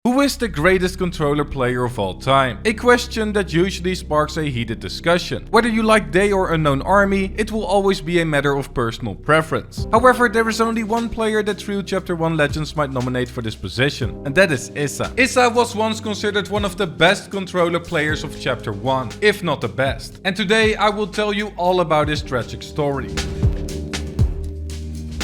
Who is the greatest controller player of all time? A question that usually sparks a heated discussion. Whether you like Deyy or UnknownxArmy, it will always be a matter of personal preference. However, there is only one player that true Chapter 1 legends might nominate for this position, and that is Issa. Issa was once considered one of the best controller players of Chapter 1, if not the best. And today I will tell you all about his tragic story.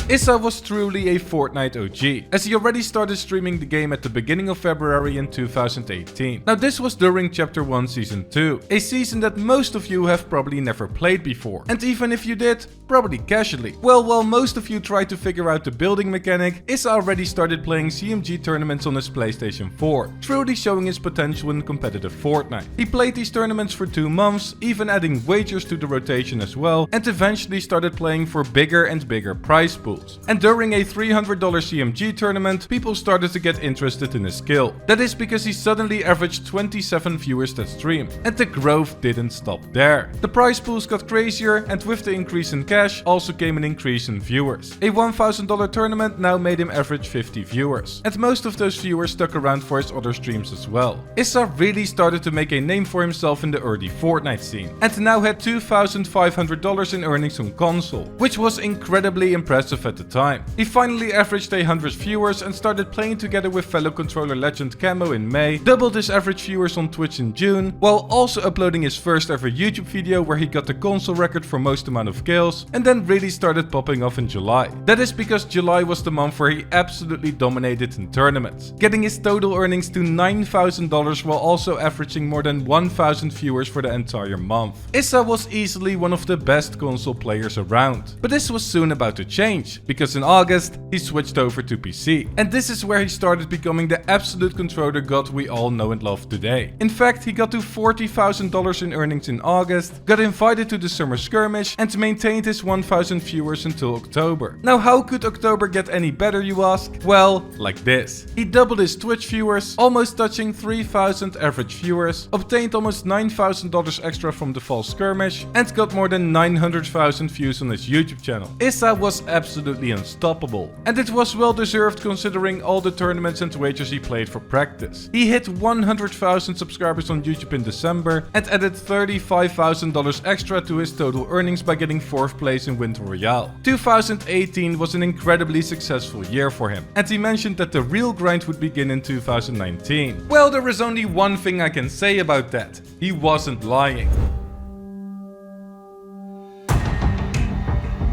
Issa was truly a Fortnite OG, as he already started streaming the game at the beginning of February in 2018. Now this was during Chapter 1 Season 2, a season that most of you have probably never played before. And even if you did, probably casually. Well, while most of you tried to figure out the building mechanic, Issa already started playing CMG tournaments on his PlayStation 4, truly showing his potential in competitive Fortnite. He played these tournaments for 2 months, even adding wagers to the rotation as well, and eventually started playing for bigger and bigger prize pools. And during a $300 CMG tournament, people started to get interested in his skill. That is because he suddenly averaged 27 viewers that stream, and the growth didn't stop there. The prize pools got crazier, and with the increase in cash also came an increase in viewers. A $1,000 tournament now made him average 50 viewers, and most of those viewers stuck around for his other streams as well. Issa really started to make a name for himself in the early Fortnite scene, and now had $2,500 in earnings on console, which was incredibly impressive at the time. He finally averaged 100 viewers and started playing together with fellow controller legend Camo in May, doubled his average viewers on Twitch in June, while also uploading his first ever YouTube video where he got the console record for most amount of kills, and then really started popping off in July. That is because July was the month where he absolutely dominated in tournaments, getting his total earnings to $9,000 while also averaging more than 1,000 viewers for the entire month. Issa was easily one of the best console players around, but this was soon about to change, because in August he switched over to PC. And this is where he started becoming the absolute controller god we all know and love today. In fact, he got to $40,000 in earnings in August, got invited to the summer skirmish, and maintained his 1,000 viewers until October. Now how could October get any better, you ask? Well, like this. He doubled his Twitch viewers, almost touching 3,000 average viewers, obtained almost $9,000 extra from the fall skirmish, and got more than 900,000 views on his YouTube channel. Issa was absolutely unstoppable, and it was well deserved considering all the tournaments and wagers he played for practice. He hit 100,000 subscribers on YouTube in December and added $35,000 extra to his total earnings by getting 4th place in Winter Royale. 2018 was an incredibly successful year for him, and he mentioned that the real grind would begin in 2019. Well, there is only one thing I can say about that. He wasn't lying.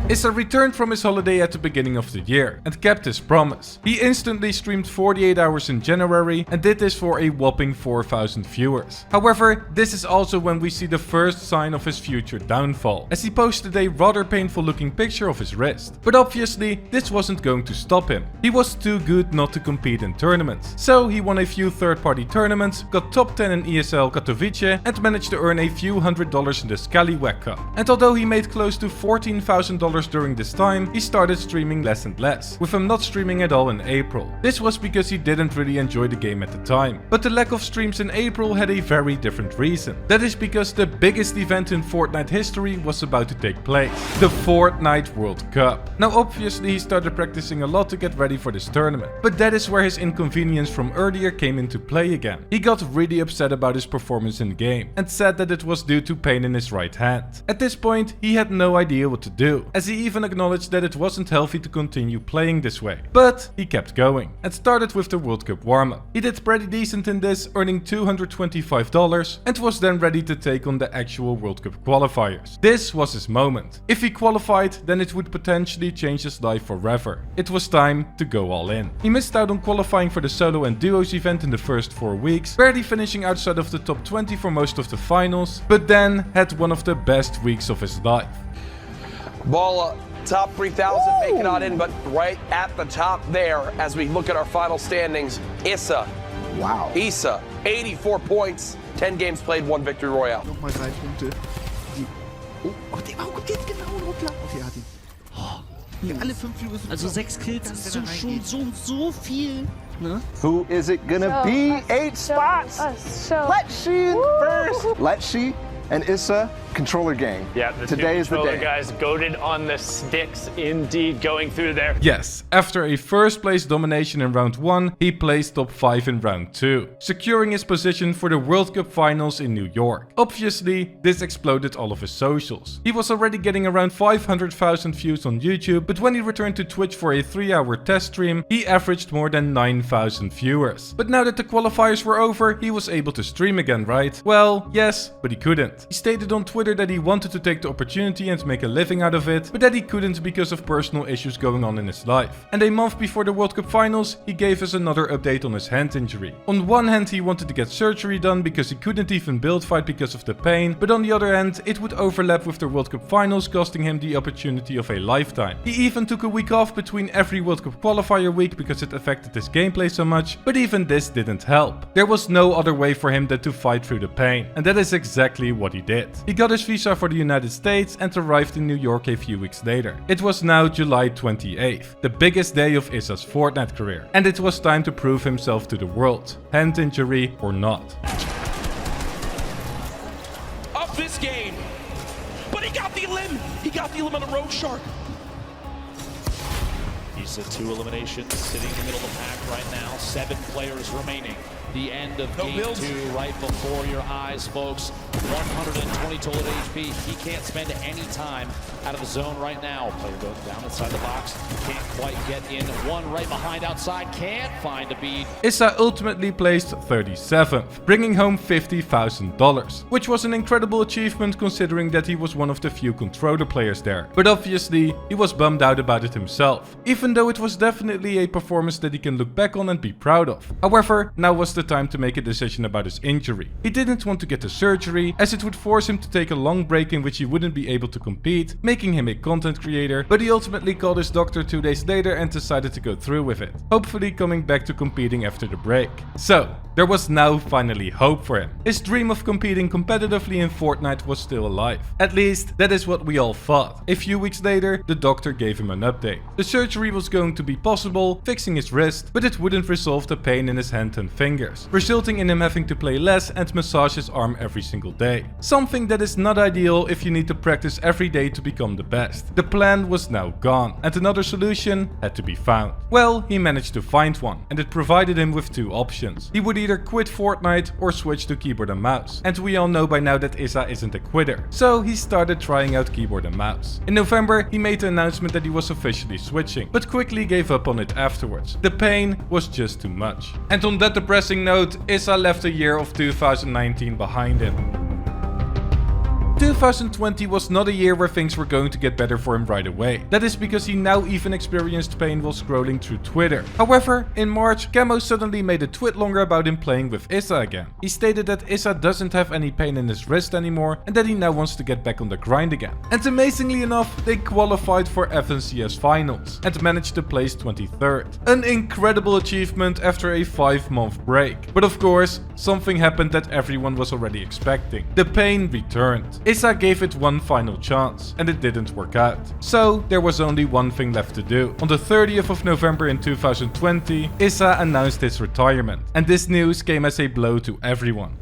Issa returned from his holiday at the beginning of the year and kept his promise. He instantly streamed 48 hours in January and did this for a whopping 4,000 viewers. However, this is also when we see the first sign of his future downfall, as he posted a rather painful looking picture of his wrist. But obviously, this wasn't going to stop him. He was too good not to compete in tournaments. So he won a few third-party tournaments, got top 10 in ESL Katowice, and managed to earn a few $100s in the Scallywag Cup. And although he made close to $14,000 during this time, he started streaming less and less, with him not streaming at all in April. This was because he didn't really enjoy the game at the time. But the lack of streams in April had a very different reason. That is because the biggest event in Fortnite history was about to take place, the Fortnite World Cup. Now obviously he started practicing a lot to get ready for this tournament, but that is where his inconvenience from earlier came into play again. He got really upset about his performance in game and said that it was due to pain in his right hand. At this point, he had no idea what to do, as he even acknowledged that it wasn't healthy to continue playing this way. But he kept going and started with the World Cup warm-up. He did pretty decent in this, earning $225, and was then ready to take on the actual World Cup qualifiers. This was his moment. If he qualified, then it would potentially change his life forever. It was time to go all in. He missed out on qualifying for the solo and duos event in the first 4 weeks, barely finishing outside of the top 20 for most of the finals, but then had one of the best weeks of his life. Ball top 3,000, make it not in, but right at the top there as we look at our final standings, Issa. Wow. Issa, 84 points, 10 games played, 1 Victory Royale. Nochmal 3 Punkte. Die, oh, geht genau, hoppla. Okay, er hat ihn. Hier, alle 5 Views. Also 6 Kills ist schon so viel, ne? Who is it gonna be? 8 spots. Let's see in first. Let's see. and Issa controller gang. Yeah, the today is the controller day. guys goated on the sticks, indeed, going through there. Yes, after a first place domination in round 1, he placed top 5 in round 2, securing his position for the World Cup finals in New York. Obviously, this exploded all of his socials. He was already getting around 500,000 views on YouTube, but when he returned to Twitch for a 3-hour test stream, he averaged more than 9,000 viewers. But now that the qualifiers were over, he was able to stream again, right? Well, yes, but he couldn't. He stated on Twitter that he wanted to take the opportunity and make a living out of it, but that he couldn't because of personal issues going on in his life. And a month before the World Cup finals, he gave us another update on his hand injury. On one hand, he wanted to get surgery done because he couldn't even build fight because of the pain, but on the other hand, it would overlap with the World Cup finals, costing him the opportunity of a lifetime. He even took a week off between every World Cup qualifier week because it affected his gameplay so much, but even this didn't help. There was no other way for him than to fight through the pain, and that is exactly what he did. He got his visa for the United States and arrived in New York a few weeks later. It was now July 28th, the biggest day of Issa's Fortnite career, and it was time to prove himself to the world, hand injury or not. Up this game, but he got the elim. He got the elim on a Rogue Shark. Issa 2 eliminations, sitting in the middle of the pack right now. 7 players remaining. The end of game 2 right before your eyes, folks. 120 total HP. He can't spend any time out of the zone right now. Player goes down inside the box. Can't quite get in. One right behind outside. Can't find a beat. Issa ultimately placed 37th, bringing home $50,000, which was an incredible achievement considering that he was one of the few controller players there. But obviously, he was bummed out about it himself, even though it was definitely a performance that he can look back on and be proud of. However, now was the time to make a decision about his injury. He didn't want to get the surgery, as it would force him to take a long break in which he wouldn't be able to compete, making him a content creator, but he ultimately called his doctor 2 days later and decided to go through with it, hopefully coming back to competing after the break. So, there was now finally hope for him. His dream of competing competitively in Fortnite was still alive. At least, that is what we all thought. A few weeks later, the doctor gave him an update. The surgery was going to be possible, fixing his wrist, but it wouldn't resolve the pain in his hand and fingers, resulting in him having to play less and massage his arm every single day. Something that is not ideal if you need to practice every day to become the best. The plan was now gone, and another solution had to be found. Well, he managed to find one, and it provided him with 2 options. He would either quit Fortnite or switch to keyboard and mouse. And we all know by now that Issa isn't a quitter. So he started trying out keyboard and mouse. In November, he made the announcement that he was officially switching, but quickly gave up on it afterwards. The pain was just too much. And on that depressing note, Issa left the year of 2019 behind him. 2020 was not a year where things were going to get better for him right away. That is because he now even experienced pain while scrolling through Twitter. However, in March, Camo suddenly made a tweet longer about him playing with Issa again. He stated that Issa doesn't have any pain in his wrist anymore and that he now wants to get back on the grind again. And amazingly enough, they qualified for FNCS finals and managed to place 23rd. An incredible achievement after a 5-month break. But of course, something happened that everyone was already expecting. The pain returned. Issa gave it one final chance, and it didn't work out. So, there was only one thing left to do. On the 30th of November in 2020, Issa announced his retirement, and this news came as a blow to everyone.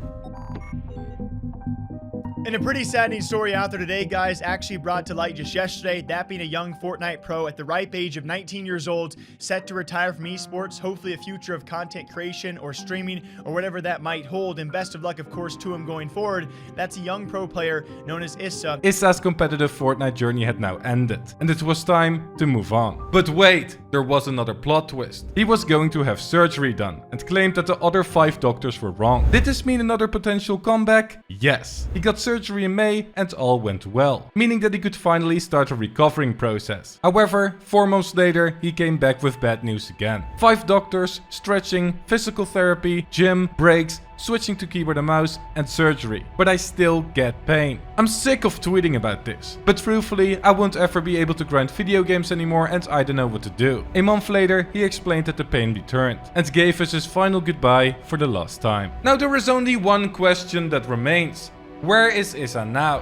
And a pretty saddening story out there today, guys, actually brought to light just yesterday, that being a young Fortnite pro at the ripe age of 19 years old, set to retire from esports, hopefully a future of content creation or streaming or whatever that might hold, and best of luck, of course, to him going forward. That's a young pro player known as Issa. Issa's competitive Fortnite journey had now ended, and it was time to move on. But wait, there was another plot twist. He was going to have surgery done, and claimed that the other 5 doctors were wrong. Did this mean another potential comeback? Yes. He got surgery in May and all went well, meaning that he could finally start a recovering process. However, 4 months later, he came back with bad news again. 5 doctors, stretching, physical therapy, gym, breaks, switching to keyboard and mouse, and surgery. But I still get pain. I'm sick of tweeting about this. But truthfully, I won't ever be able to grind video games anymore and I don't know what to do. A month later, he explained that the pain returned and gave us his final goodbye for the last time. Now there is only one question that remains. Where is Issa now?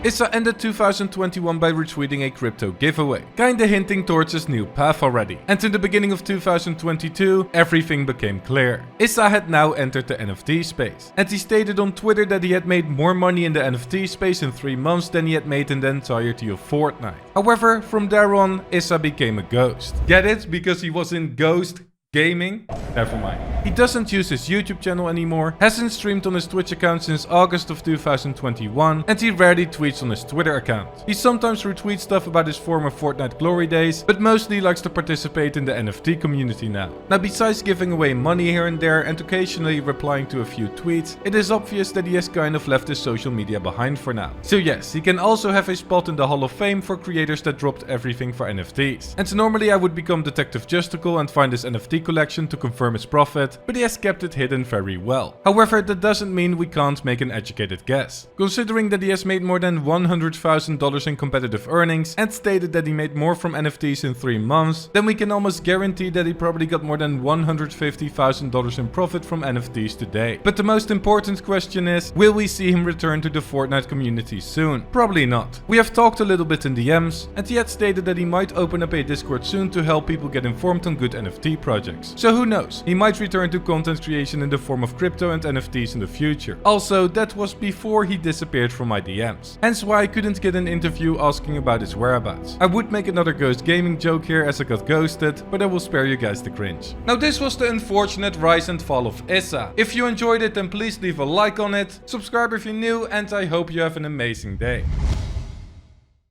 Issa ended 2021 by retweeting a crypto giveaway, kinda hinting towards his new path already. And in the beginning of 2022, everything became clear. Issa had now entered the NFT space, and he stated on Twitter that he had made more money in the NFT space in 3 months than he had made in the entirety of Fortnite. However, from there on, Issa became a ghost. Get it? Because he was in Ghost Gaming? Never mind. He doesn't use his YouTube channel anymore, hasn't streamed on his Twitch account since August of 2021, and he rarely tweets on his Twitter account. He sometimes retweets stuff about his former Fortnite glory days, but mostly likes to participate in the NFT community now. Now, besides giving away money here and there and occasionally replying to a few tweets, it is obvious that he has kind of left his social media behind for now. So yes, he can also have a spot in the Hall of Fame for creators that dropped everything for NFTs. And normally I would become Detective Justicul and find his NFT collection to confirm his profit, but he has kept it hidden very well. However, that doesn't mean we can't make an educated guess. Considering that he has made more than $100,000 in competitive earnings and stated that he made more from NFTs in 3 months, then we can almost guarantee that he probably got more than $150,000 in profit from NFTs today. But the most important question is, will we see him return to the Fortnite community soon? Probably not. We have talked a little bit in DMs, and he had stated that he might open up a Discord soon to help people get informed on good NFT projects. So who knows, he might return to content creation in the form of crypto and NFTs in the future. Also, that was before he disappeared from my DMs. Hence why I couldn't get an interview asking about his whereabouts. I would make another Ghost Gaming joke here as I got ghosted, but I will spare you guys the cringe. Now this was the unfortunate rise and fall of Issa. If you enjoyed it, then please leave a like on it, subscribe if you're new, and I hope you have an amazing day.